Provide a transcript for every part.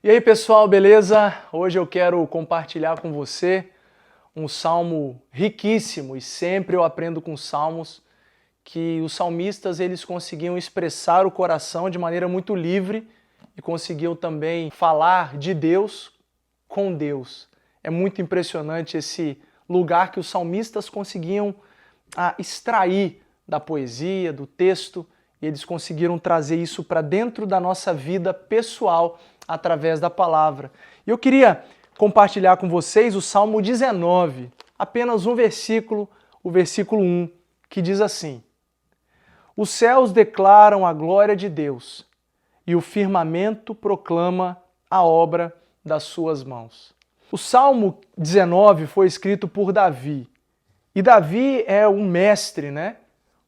E aí pessoal, beleza? Hoje eu quero compartilhar com você um salmo riquíssimo e sempre eu aprendo com salmos que os salmistas eles conseguiam expressar o coração de maneira muito livre e conseguiam também falar de Deus com Deus. É muito impressionante esse lugar que os salmistas conseguiam extrair da poesia, do texto, e eles conseguiram trazer isso para dentro da nossa vida pessoal através da palavra. E eu queria compartilhar com vocês o Salmo 19, apenas um versículo, o versículo 1, que diz assim: Os céus declaram a glória de Deus, e o firmamento proclama a obra das suas mãos. O Salmo 19 foi escrito por Davi, e Davi é um mestre, né?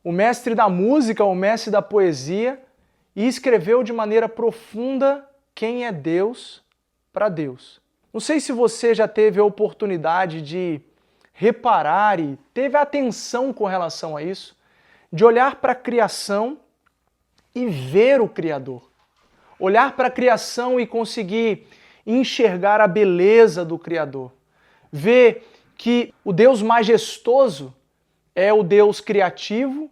O mestre da música, o mestre da poesia, e escreveu de maneira profunda quem é Deus para Deus. Não sei se você já teve a oportunidade de reparar e teve atenção com relação a isso, de olhar para a criação e ver o Criador. Olhar para a criação e conseguir enxergar a beleza do Criador. Ver que o Deus majestoso é o Deus criativo,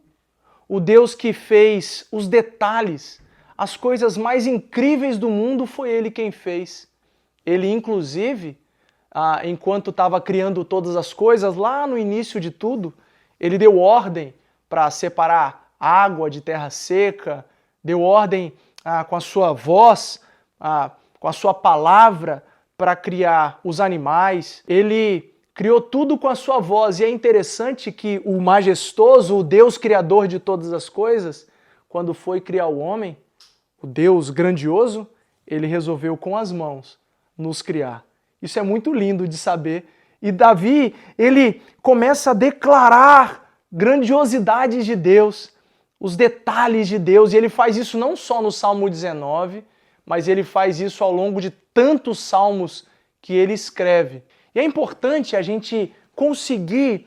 o Deus que fez os detalhes, as coisas mais incríveis do mundo foi Ele quem fez. Ele, inclusive, enquanto estava criando todas as coisas, lá no início de tudo, Ele deu ordem para separar água de terra seca, deu ordem com a sua voz, com a sua palavra para criar os animais. Ele criou tudo com a sua voz, e é interessante que o majestoso, o Deus criador de todas as coisas, quando foi criar o homem, o Deus grandioso, ele resolveu com as mãos nos criar. Isso é muito lindo de saber. E Davi, ele começa a declarar grandiosidades de Deus, os detalhes de Deus, e ele faz isso não só no Salmo 19, mas ele faz isso ao longo de tantos salmos que ele escreve. E é importante a gente conseguir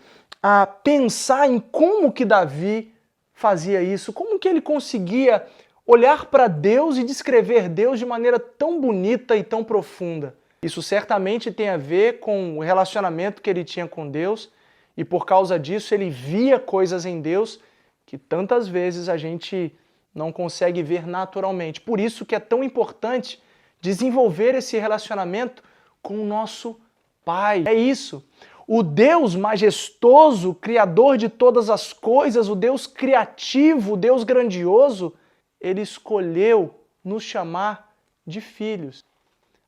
pensar em como que Davi fazia isso, como que ele conseguia olhar para Deus e descrever Deus de maneira tão bonita e tão profunda. Isso certamente tem a ver com o relacionamento que ele tinha com Deus, e por causa disso ele via coisas em Deus que tantas vezes a gente não consegue ver naturalmente. Por isso que é tão importante desenvolver esse relacionamento com o nosso Pai. É isso. O Deus majestoso, criador de todas as coisas, o Deus criativo, o Deus grandioso, ele escolheu nos chamar de filhos,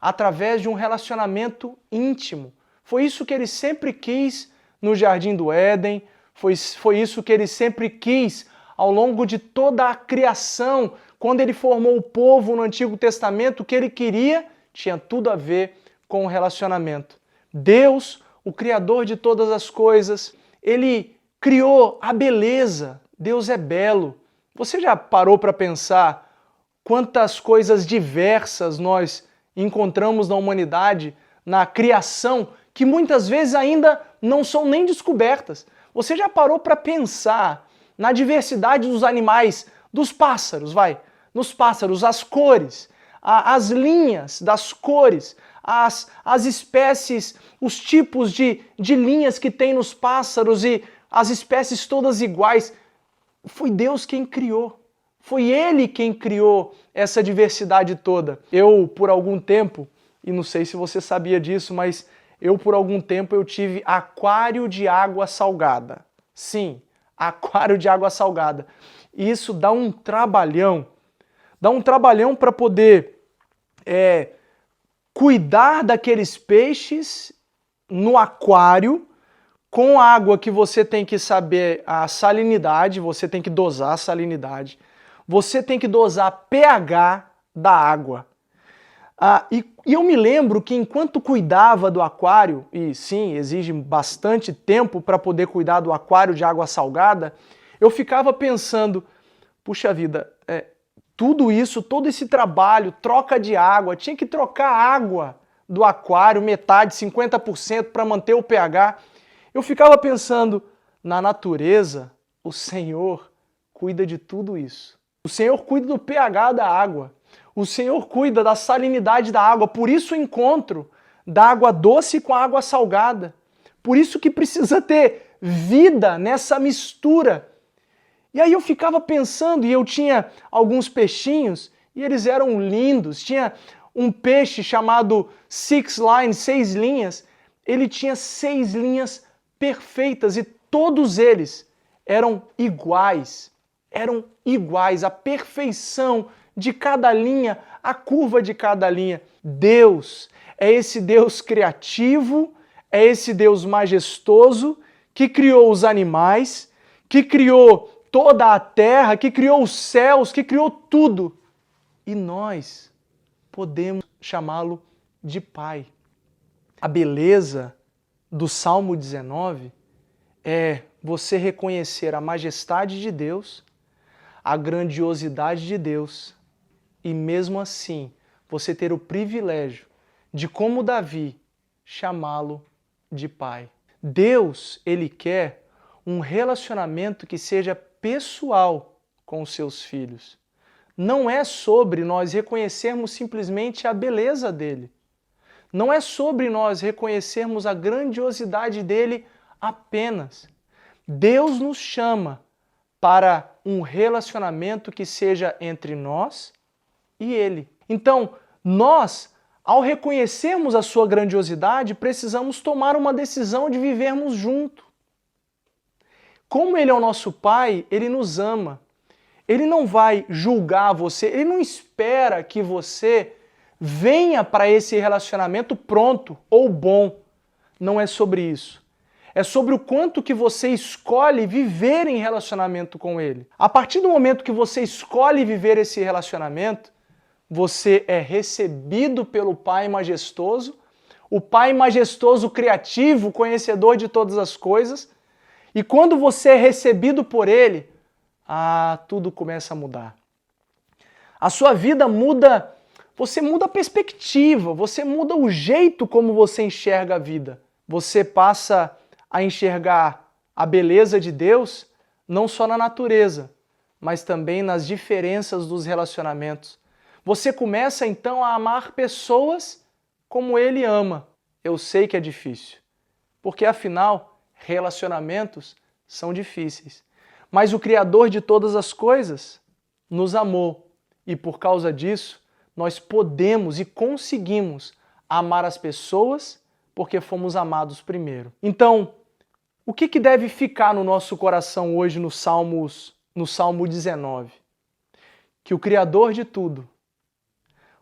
através de um relacionamento íntimo. Foi isso que ele sempre quis no Jardim do Éden, foi isso que ele sempre quis ao longo de toda a criação, quando ele formou o povo no Antigo Testamento, o que ele queria tinha tudo a ver com o relacionamento. Deus, o Criador de todas as coisas, ele criou a beleza. Deus é belo. Você já parou para pensar quantas coisas diversas nós encontramos na humanidade, na criação, que muitas vezes ainda não são nem descobertas? Você já parou para pensar na diversidade dos animais, dos pássaros, nos pássaros, as cores, as linhas das cores, as espécies, os tipos de linhas que tem nos pássaros e as espécies todas iguais? Foi Deus quem criou. Foi Ele quem criou essa diversidade toda. Eu, por algum tempo, e não sei se você sabia disso, mas por algum tempo eu tive aquário de água salgada. Sim, aquário de água salgada. E isso dá um trabalhão. Dá um trabalhão para poder cuidar daqueles peixes no aquário, com água que você tem que saber a salinidade, você tem que dosar a salinidade, você tem que dosar pH da água. E eu me lembro que enquanto cuidava do aquário, e sim, exige bastante tempo para poder cuidar do aquário de água salgada, eu ficava pensando, puxa vida, tudo isso, todo esse trabalho, troca de água, tinha que trocar a água do aquário, metade, 50% para manter o pH. Eu ficava pensando, na natureza, o Senhor cuida de tudo isso. O Senhor cuida do pH da água. O Senhor cuida da salinidade da água, por isso o encontro da água doce com a água salgada. Por isso que precisa ter vida nessa mistura. E aí eu ficava pensando, e eu tinha alguns peixinhos, e eles eram lindos. Tinha um peixe chamado Six Lines, 6 linhas. Ele tinha 6 linhas perfeitas e todos eles eram iguais. Eram iguais, a perfeição de cada linha, a curva de cada linha. Deus é esse Deus criativo, é esse Deus majestoso que criou os animais, que criou toda a terra, que criou os céus, que criou tudo. E nós podemos chamá-lo de Pai. A beleza do Salmo 19 é você reconhecer a majestade de Deus, a grandiosidade de Deus, e mesmo assim você ter o privilégio de, como Davi, chamá-lo de Pai. Deus, Ele quer um relacionamento que seja pessoal com os seus filhos. Não é sobre nós reconhecermos simplesmente a beleza dele. Não é sobre nós reconhecermos a grandiosidade dele apenas. Deus nos chama para um relacionamento que seja entre nós e ele. Então, nós, ao reconhecermos a sua grandiosidade, precisamos tomar uma decisão de vivermos junto. Como ele é o nosso Pai, ele nos ama. Ele não vai julgar você, ele não espera que você venha para esse relacionamento pronto ou bom. Não é sobre isso. É sobre o quanto que você escolhe viver em relacionamento com ele. A partir do momento que você escolhe viver esse relacionamento, você é recebido pelo Pai majestoso, o Pai majestoso, criativo, conhecedor de todas as coisas, e quando você é recebido por ele, tudo começa a mudar. A sua vida muda, você muda a perspectiva, você muda o jeito como você enxerga a vida. Você passa a enxergar a beleza de Deus não só na natureza, mas também nas diferenças dos relacionamentos. Você começa então a amar pessoas como Ele ama. Eu sei que é difícil, porque afinal, relacionamentos são difíceis. Mas o Criador de todas as coisas nos amou e por causa disso nós podemos e conseguimos amar as pessoas porque fomos amados primeiro. Então, o que deve ficar no nosso coração hoje no Salmo 19? Que o Criador de tudo,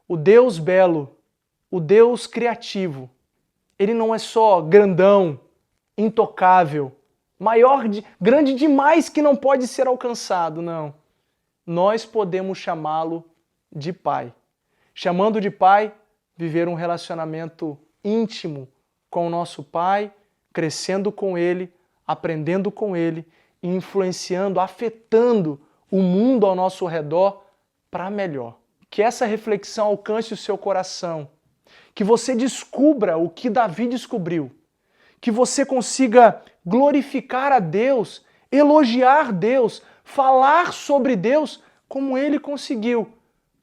o Deus belo, o Deus criativo, Ele não é só grandão, intocável, grande demais que não pode ser alcançado, não. Nós podemos chamá-lo de Pai. Chamando de Pai, viver um relacionamento íntimo com o nosso Pai, crescendo com Ele, aprendendo com Ele, influenciando, afetando o mundo ao nosso redor para melhor. Que essa reflexão alcance o seu coração, que você descubra o que Davi descobriu, que você consiga glorificar a Deus, elogiar Deus, falar sobre Deus como ele conseguiu,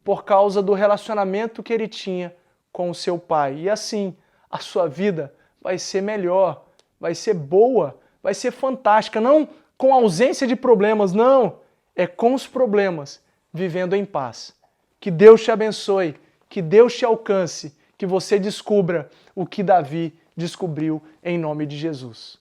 por causa do relacionamento que ele tinha com o seu Pai. E assim, a sua vida vai ser melhor, vai ser boa, vai ser fantástica, não com ausência de problemas, não, é com os problemas, vivendo em paz. Que Deus te abençoe, que Deus te alcance, que você descubra o que Davi descobriu em nome de Jesus.